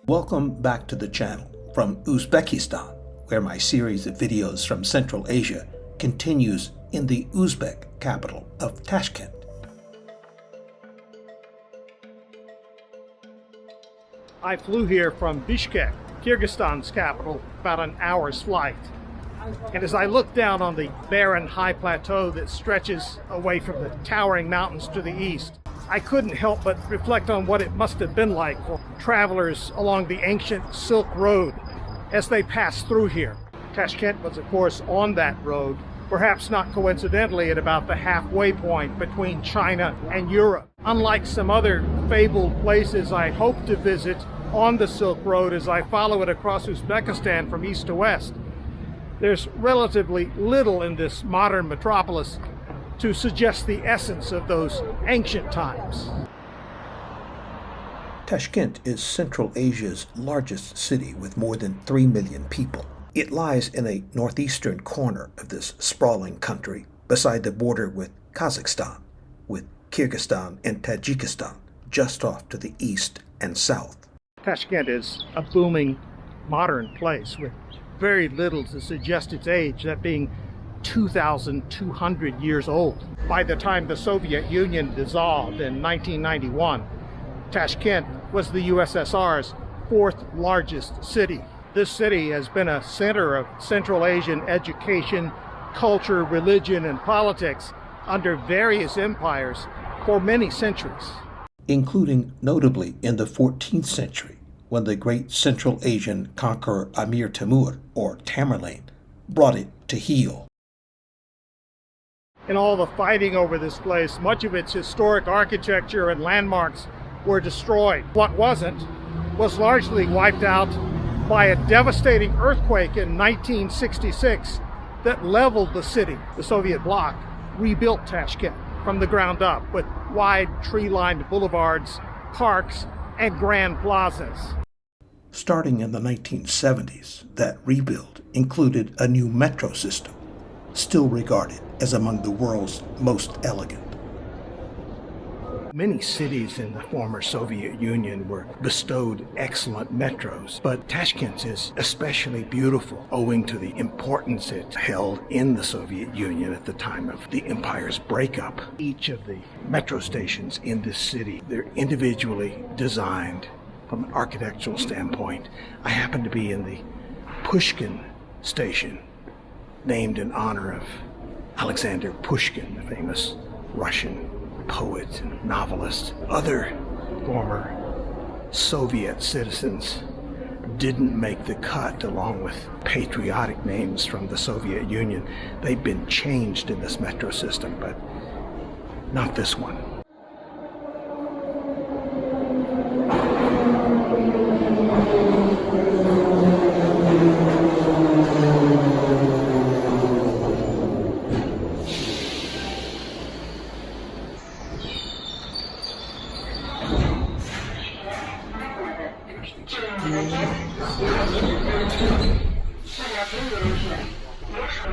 Welcome back to the channel from Uzbekistan, where my series of videos from Central Asia continues in the Uzbek capital of Tashkent. I flew here from Bishkek, Kyrgyzstan's capital, about an hour's flight. And as I look down on the barren high plateau that stretches away from the towering mountains to the east, I couldn't help but reflect on what it must have been like for travelers along the ancient Silk Road as they passed through here. Tashkent was, of course, on that road, perhaps not coincidentally at about the halfway point between China and Europe. Unlike some other fabled places I hope to visit on the Silk Road as I follow it across Uzbekistan from east to west, there's relatively little in this modern metropolis to suggest the essence of those ancient times. Tashkent is Central Asia's largest city with more than 3 million people. It lies in a northeastern corner of this sprawling country beside the border with Kazakhstan, with Kyrgyzstan and Tajikistan just off to the east and south. Tashkent is a booming modern place with very little to suggest its age, that being 2,200 years old. By the time the Soviet Union dissolved in 1991, Tashkent was the USSR's fourth largest city. This city has been a center of Central Asian education, culture, religion, and politics under various empires for many centuries, including notably in the 14th century, when the great Central Asian conqueror Amir Timur, or Tamerlane, brought it to heel. In all the fighting over this place, much of its historic architecture and landmarks were destroyed. What wasn't was largely wiped out by a devastating earthquake in 1966 that leveled the city. The Soviet bloc rebuilt Tashkent from the ground up with wide tree-lined boulevards, parks, and grand plazas. Starting in the 1970s, that rebuild included a new metro system, still regarded as among the world's most elegant. Many cities in the former Soviet Union were bestowed excellent metros, but Tashkent is especially beautiful owing to the importance it held in the Soviet Union at the time of the empire's breakup. Each of the metro stations in this city, they're individually designed from an architectural standpoint. I happen to be in the Pushkin station, named in honor of Alexander Pushkin, the famous Russian poet and novelist. Other former Soviet citizens didn't make the cut along with patriotic names from the Soviet Union. They've been changed in this metro system, but not this one.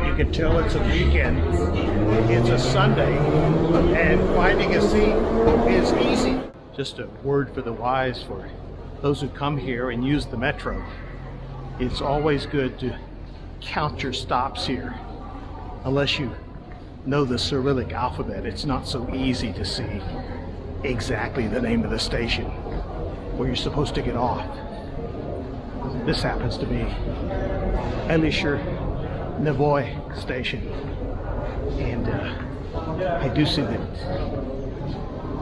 You can tell it's a weekend. It's a Sunday, and finding a seat is easy. Just a word for the wise for those who come here and use the metro. It's always good to count your stops here. Unless you know the Cyrillic alphabet, it's not so easy to see exactly the name of the station where you're supposed to get off. This happens to be Elisher Nevoy station, and I do see that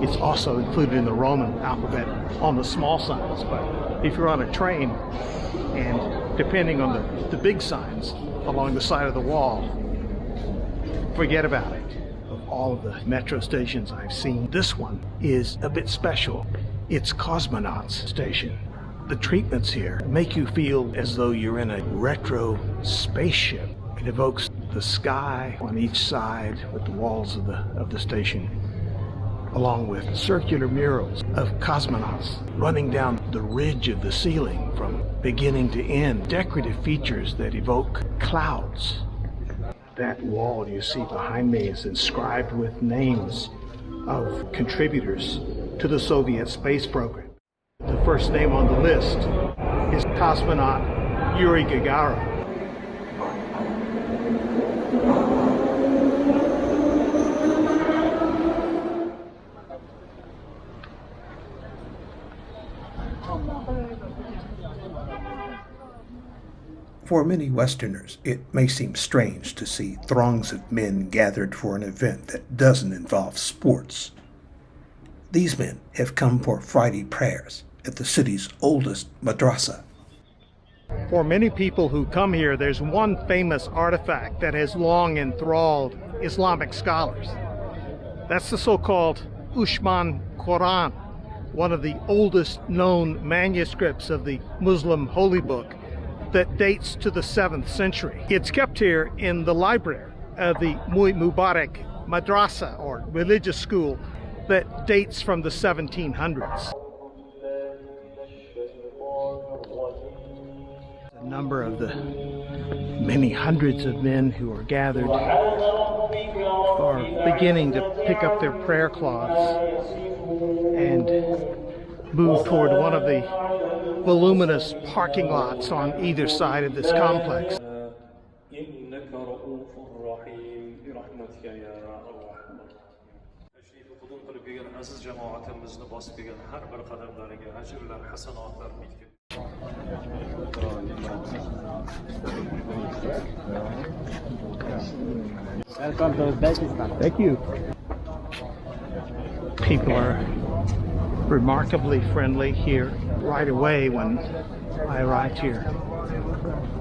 it's also included in the Roman alphabet on the small signs, but if you're on a train and depending on the big signs along the side of the wall, forget about it. Of all of the metro stations I've seen, this one is a bit special. It's Cosmonauts station. The treatments here make you feel as though you're in a retro spaceship. It evokes the sky on each side with the walls of the station, along with circular murals of cosmonauts running down the ridge of the ceiling from beginning to end. Decorative features that evoke clouds. That wall you see behind me is inscribed with names of contributors to the Soviet space program. The first name on the list is cosmonaut Yuri Gagarin. For many Westerners, it may seem strange to see throngs of men gathered for an event that doesn't involve sports. These men have come for Friday prayers at the city's oldest madrasa. For many people who come here, there's one famous artifact that has long enthralled Islamic scholars. That's the so-called Uthman Koran, one of the oldest known manuscripts of the Muslim holy book that dates to the 7th century. It's kept here in the library of the Mubarak Madrasa, or religious school, that dates from the 1700s. A number of the many hundreds of men who are gathered are beginning to pick up their prayer cloths and move toward one of the voluminous parking lots on either side of this complex. Welcome to Uzbekistan. Thank you. People are remarkably friendly here. Right away when I arrived here,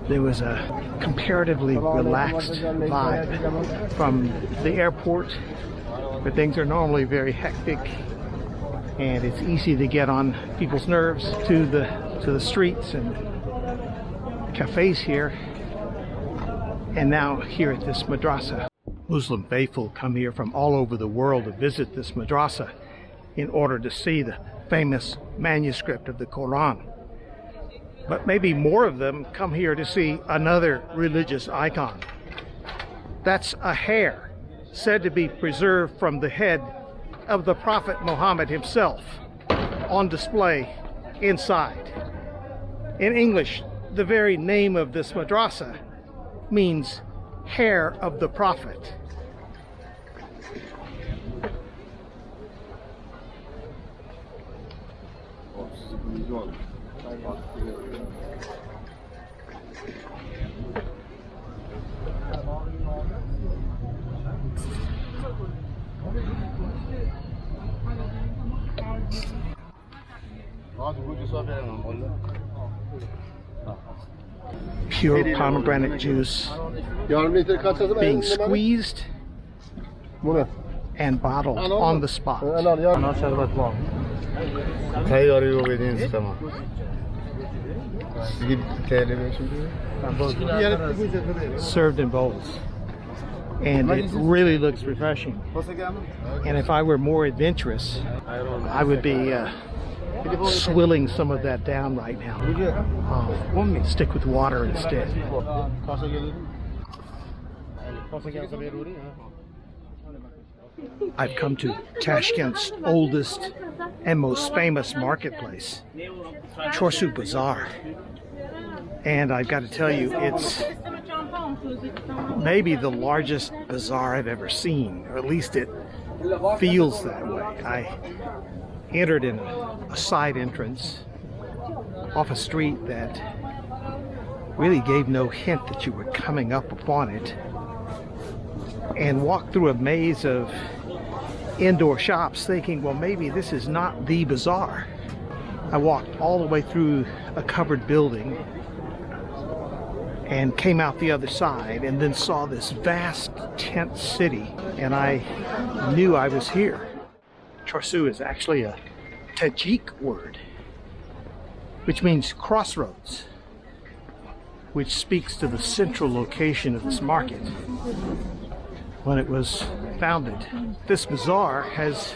there was a comparatively relaxed vibe from the airport, where things are normally very hectic and it's easy to get on people's nerves, to the streets and cafes here, and now here at this madrasa. Muslim faithful come here from all over the world to visit this madrasa in order to see the famous manuscript of the Koran. But maybe more of them come here to see another religious icon. That's a hair said to be preserved from the head of the Prophet Muhammad himself, on display inside. In English, the very name of this madrasa means hair of the Prophet. Pure pomegranate juice being squeezed and bottled on the spot. Served in bowls, and it really looks refreshing. And if I were more adventurous, I would be swilling some of that down right now. Stick with water instead. I've come to Tashkent's oldest and most famous marketplace, Chorsu Bazaar. And I've got to tell you, it's maybe the largest bazaar I've ever seen, or at least it feels that way. I entered in a side entrance off a street that really gave no hint that you were coming up upon it, and walked through a maze of indoor shops thinking, well, maybe this is not the bazaar. I walked all the way through a covered building and came out the other side, and then saw this vast tent city, and I knew I was here. Chorsu is actually a Tajik word, which means crossroads, which speaks to the central location of this market. When it was founded, this bazaar has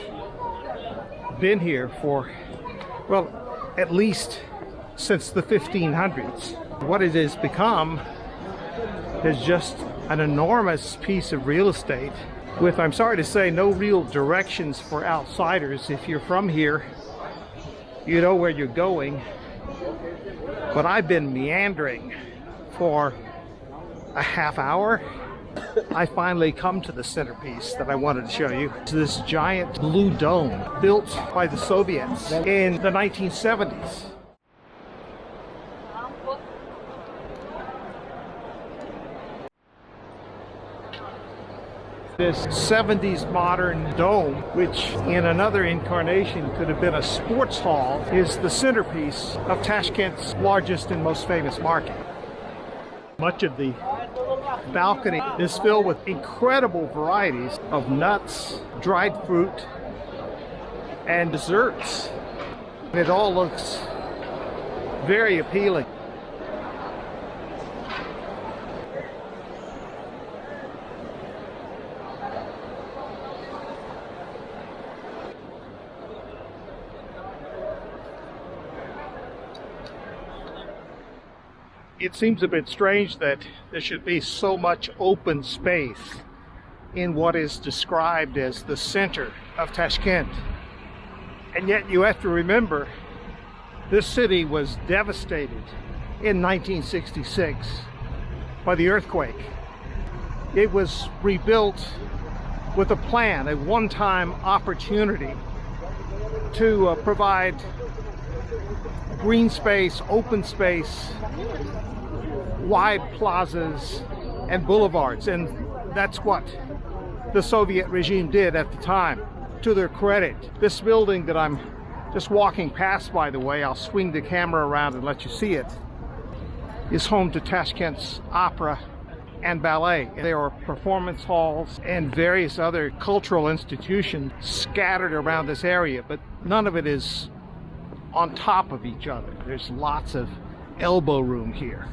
been here for, well, at least since the 1500s. What it has become is just an enormous piece of real estate with, I'm sorry to say, no real directions for outsiders. If you're from here, you know where you're going, But I've been meandering for a half hour. I finally come to the centerpiece that I wanted to show you. It's this giant blue dome built by the Soviets in the 1970s. This 70s modern dome, which in another incarnation could have been a sports hall, is the centerpiece of Tashkent's largest and most famous market. Much of the balcony is filled with incredible varieties of nuts, dried fruit, and desserts. It all looks very appealing. It seems a bit strange that there should be so much open space in what is described as the center of Tashkent. And yet you have to remember, this city was devastated in 1966 by the earthquake. It was rebuilt with a plan, a one-time opportunity to provide green space, open space, wide plazas and boulevards, and that's what the Soviet regime did at the time. To their credit, this building that I'm just walking past, by the way, I'll swing the camera around and let you see it, is home to Tashkent's opera and ballet. There are performance halls and various other cultural institutions scattered around this area, but none of it is on top of each other. There's lots of elbow room here.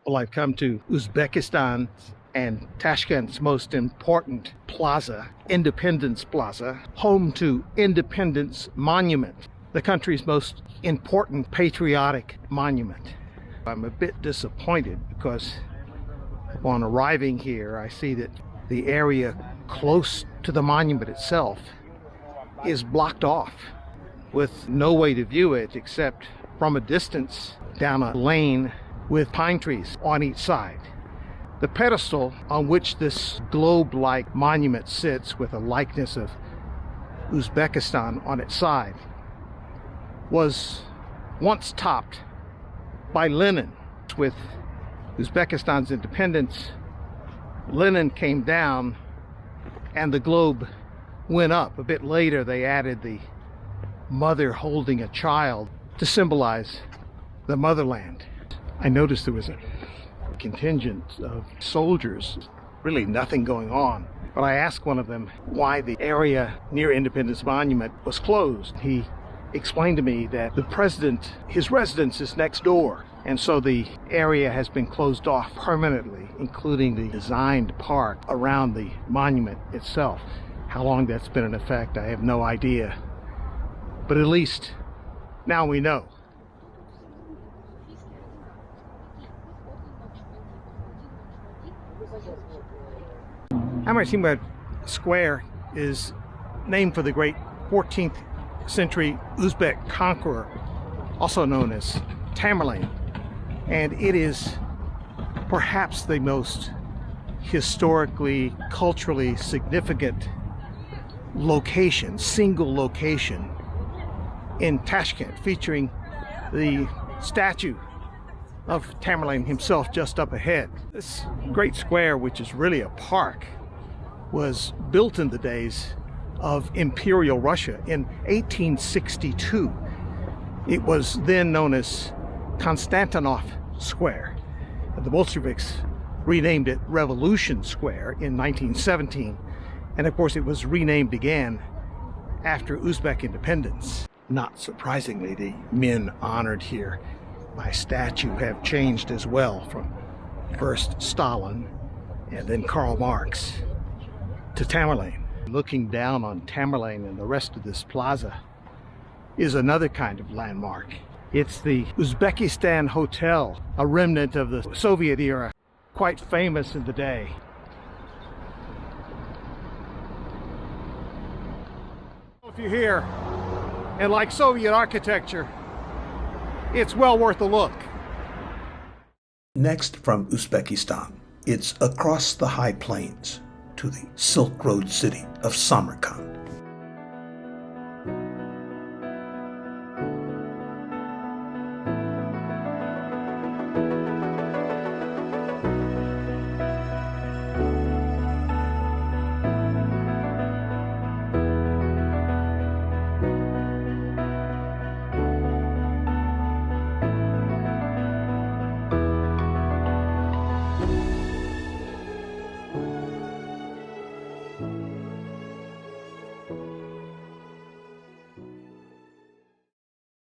Well, I've come to Uzbekistan and Tashkent's most important plaza, Independence Plaza, home to Independence Monument, the country's most important patriotic monument. I'm a bit disappointed because upon arriving here, I see that the area close to the monument itself is blocked off with no way to view it except from a distance down a lane with pine trees on each side. The pedestal on which this globe-like monument sits with a likeness of Uzbekistan on its side was once topped by Lenin. With Uzbekistan's independence, Lenin came down and the globe went up. A bit later they added the mother holding a child to symbolize the motherland. I noticed there was a contingent of soldiers, really nothing going on. But I asked one of them why the area near Independence Monument was closed. He explained to me that the president, his residence is next door, and so the area has been closed off permanently, including the designed park around the monument itself. How long that's been in effect, I have no idea. But at least now we know. Amir Square is named for the great 14th century Uzbek conqueror, also known as Tamerlane, and it is perhaps the most historically, culturally significant location, single location in Tashkent, featuring the statue of Tamerlane himself just up ahead. This great square, which is really a park, was built in the days of Imperial Russia in 1862. It was then known as Konstantinov Square. The Bolsheviks renamed it Revolution Square in 1917, and of course it was renamed again after Uzbek independence. Not surprisingly, the men honored here by statue have changed as well, from first Stalin and then Karl Marx to Tamerlane. Looking down on Tamerlane and the rest of this plaza is another kind of landmark. It's the Uzbekistan Hotel, a remnant of the Soviet era, quite famous in the day. If you're here and like Soviet architecture, it's well worth a look. Next from Uzbekistan, it's across the high plains to the Silk Road city of Samarkand.